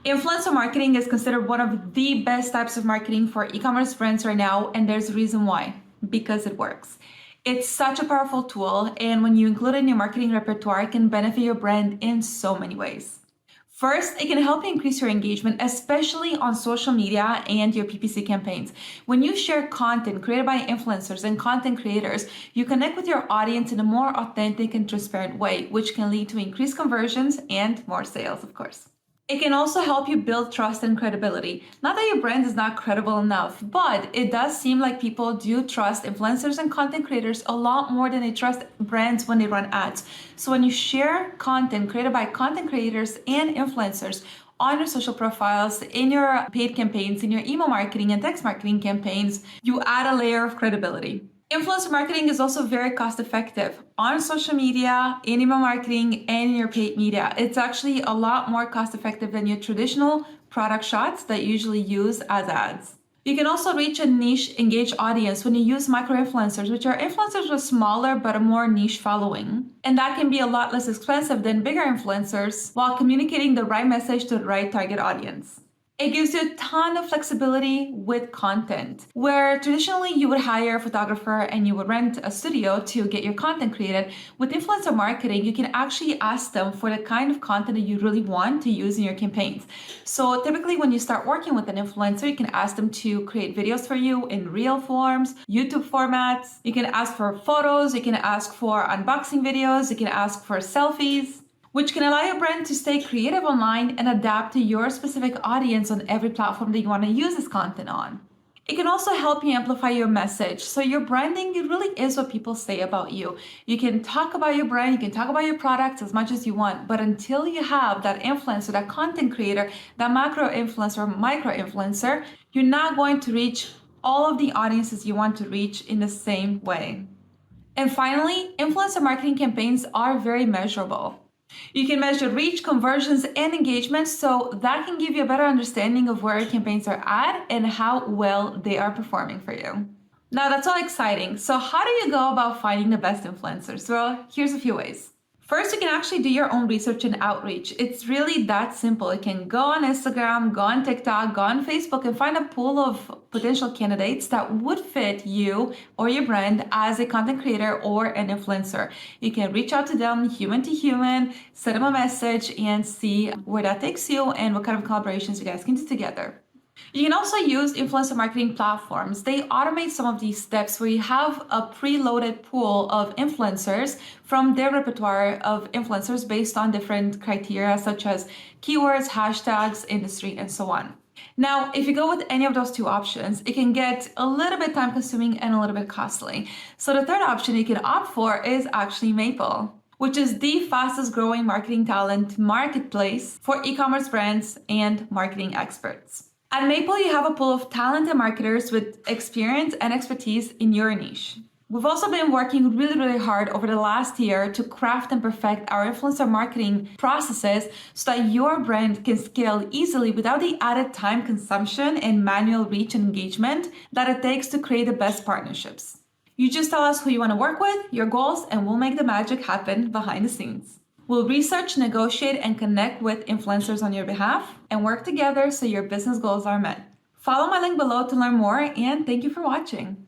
Influencer marketing is considered one of the best types of marketing for e-commerce brands right now, and there's a reason why. Because it works. It's such a powerful tool, and when you include it in your marketing repertoire, it can benefit your brand in so many ways. First, it can help you increase your engagement, especially on social media and your PPC campaigns. When you share content created by influencers and content creators, you connect with your audience in a more authentic and transparent way, which can lead to increased conversions and more sales, of course. It can also help you build trust and credibility. Not that your brand is not credible enough, but it does seem like people do trust influencers and content creators a lot more than they trust brands when they run ads. So when you share content created by content creators and influencers on your social profiles, in your paid campaigns, in your email marketing and text marketing campaigns, you add a layer of credibility. Influencer marketing is also very cost effective on social media, in email marketing, and in your paid media. It's actually a lot more cost effective than your traditional product shots that you usually use as ads. You can also reach a niche engaged audience when you use micro-influencers, which are influencers with smaller but a more niche following. And that can be a lot less expensive than bigger influencers while communicating the right message to the right target audience. It gives you a ton of flexibility with content, where traditionally you would hire a photographer and you would rent a studio to get your content created. With influencer marketing, you can actually ask them for the kind of content that you really want to use in your campaigns. So typically when you start working with an influencer, you can ask them to create videos for you in reel forms, YouTube formats. You can ask for photos, you can ask for unboxing videos, you can ask for selfies, which can allow your brand to stay creative online and adapt to your specific audience on every platform that you want to use this content on. It can also help you amplify your message. So your branding, it really is what people say about you. You can talk about your brand, you can talk about your products as much as you want, but until you have that influencer, that content creator, that macro influencer or micro influencer, you're not going to reach all of the audiences you want to reach in the same way. And finally, influencer marketing campaigns are very measurable. You can measure reach, conversions, and engagement, so that can give you a better understanding of where your campaigns are at and how well they are performing for you. Now, that's all exciting. So how do you go about finding the best influencers? Well, here's a few ways. First, you can actually do your own research and outreach. It's really that simple. You can go on Instagram, go on TikTok, go on Facebook, and find a pool of potential candidates that would fit you or your brand as a content creator or an influencer. You can reach out to them human to human, send them a message, and see where that takes you and what kind of collaborations you guys can do together. You can also use influencer marketing platforms. They automate some of these steps where you have a preloaded pool of influencers from their repertoire of influencers based on different criteria such as keywords, hashtags, industry, and so on. Now, if you go with any of those two options, it can get a little bit time consuming and a little bit costly. So the third option you can opt for is actually Mayple, which is the fastest growing marketing talent marketplace for e-commerce brands and marketing experts. At Mayple, you have a pool of talented marketers with experience and expertise in your niche. We've also been working really hard over the last year to craft and perfect our influencer marketing processes so that your brand can scale easily without the added time consumption and manual reach and engagement that it takes to create the best partnerships. You just tell us who you want to work with, your goals, and we'll make the magic happen behind the scenes. We'll research, negotiate, and connect with influencers on your behalf and work together so your business goals are met. Follow my link below to learn more, and thank you for watching.